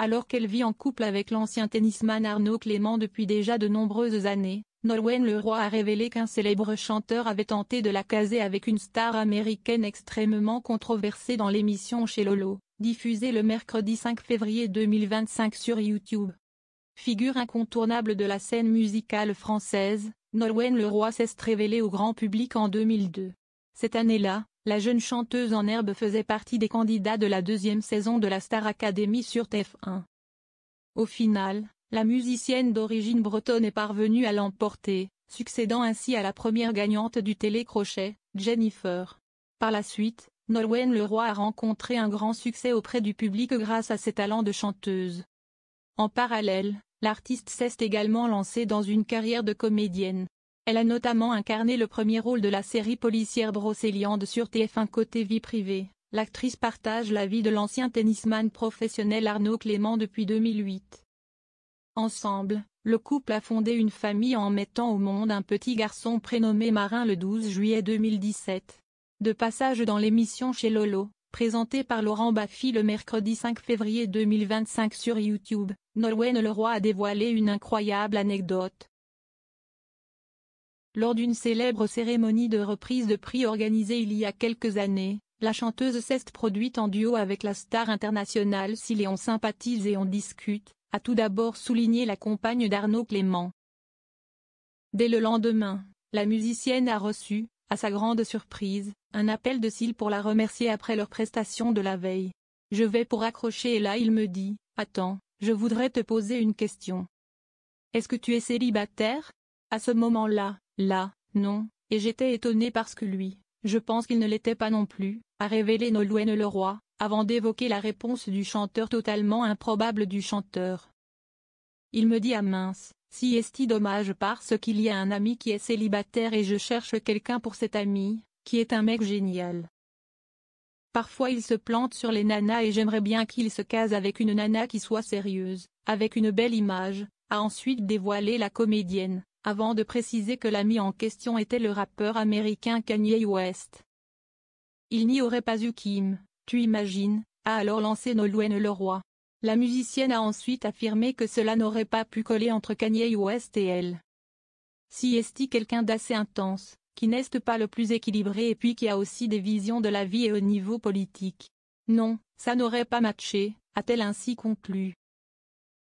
Alors qu'elle vit en couple avec l'ancien tennisman Arnaud Clément depuis déjà de nombreuses années, Nolwenn Leroy a révélé qu'un célèbre chanteur avait tenté de la caser avec une star américaine extrêmement controversée dans l'émission Chez Lolo, diffusée le mercredi 5 février 2025 sur YouTube. Figure incontournable de la scène musicale française, Nolwenn Leroy s'est révélée au grand public en 2002. Cette année-là, la jeune chanteuse en herbe faisait partie des candidats de la deuxième saison de la Star Academy sur TF1. Au final, la musicienne d'origine bretonne est parvenue à l'emporter, succédant ainsi à la première gagnante du télécrochet, Jennifer. Par la suite, Nolwenn Leroy a rencontré un grand succès auprès du public grâce à ses talents de chanteuse. En parallèle, l'artiste s'est également lancée dans une carrière de comédienne. Elle a notamment incarné le premier rôle de la série policière Brocéliande sur TF1 côté vie privée. L'actrice partage la vie de l'ancien tennisman professionnel Arnaud Clément depuis 2008. Ensemble, le couple a fondé une famille en mettant au monde un petit garçon prénommé Marin le 12 juillet 2017. De passage dans l'émission Chez Lolo, présentée par Laurent Baffy le mercredi 5 février 2025 sur YouTube, Nolwenn Leroy a dévoilé une incroyable anecdote. Lors d'une célèbre cérémonie de reprise de prix organisée il y a quelques années, la chanteuse s'est produite en duo avec la star internationale S'il et on sympathise et on discute, a tout d'abord souligné la compagne d'Arnaud Clément. Dès le lendemain, la musicienne a reçu, à sa grande surprise, un appel de S'il pour la remercier après leur prestation de la veille. Je vais pour accrocher et là il me dit « Attends, je voudrais te poser une question. Est-ce que tu es célibataire ?» À ce moment-là, non, et j'étais étonnée parce que lui, je pense qu'il ne l'était pas non plus, a révélé Nolwenn Leroy, avant d'évoquer la réponse du chanteur totalement improbable du chanteur. Il me dit « Ah mince, si est-ce dommage parce qu'il y a un ami qui est célibataire et je cherche quelqu'un pour cet ami, qui est un mec génial. Parfois il se plante sur les nanas et j'aimerais bien qu'il se case avec une nana qui soit sérieuse, avec une belle image », a ensuite dévoilé la comédienne, avant de préciser que l'ami en question était le rappeur américain Kanye West. Il n'y aurait pas eu Kim, tu imagines, a alors lancé Nolwenn Leroy. La musicienne a ensuite affirmé que cela n'aurait pas pu coller entre Kanye West et elle. Si est quelqu'un d'assez intense, qui n'est pas le plus équilibré et puis qui a aussi des visions de la vie et au niveau politique. Non, ça n'aurait pas matché, a-t-elle ainsi conclu.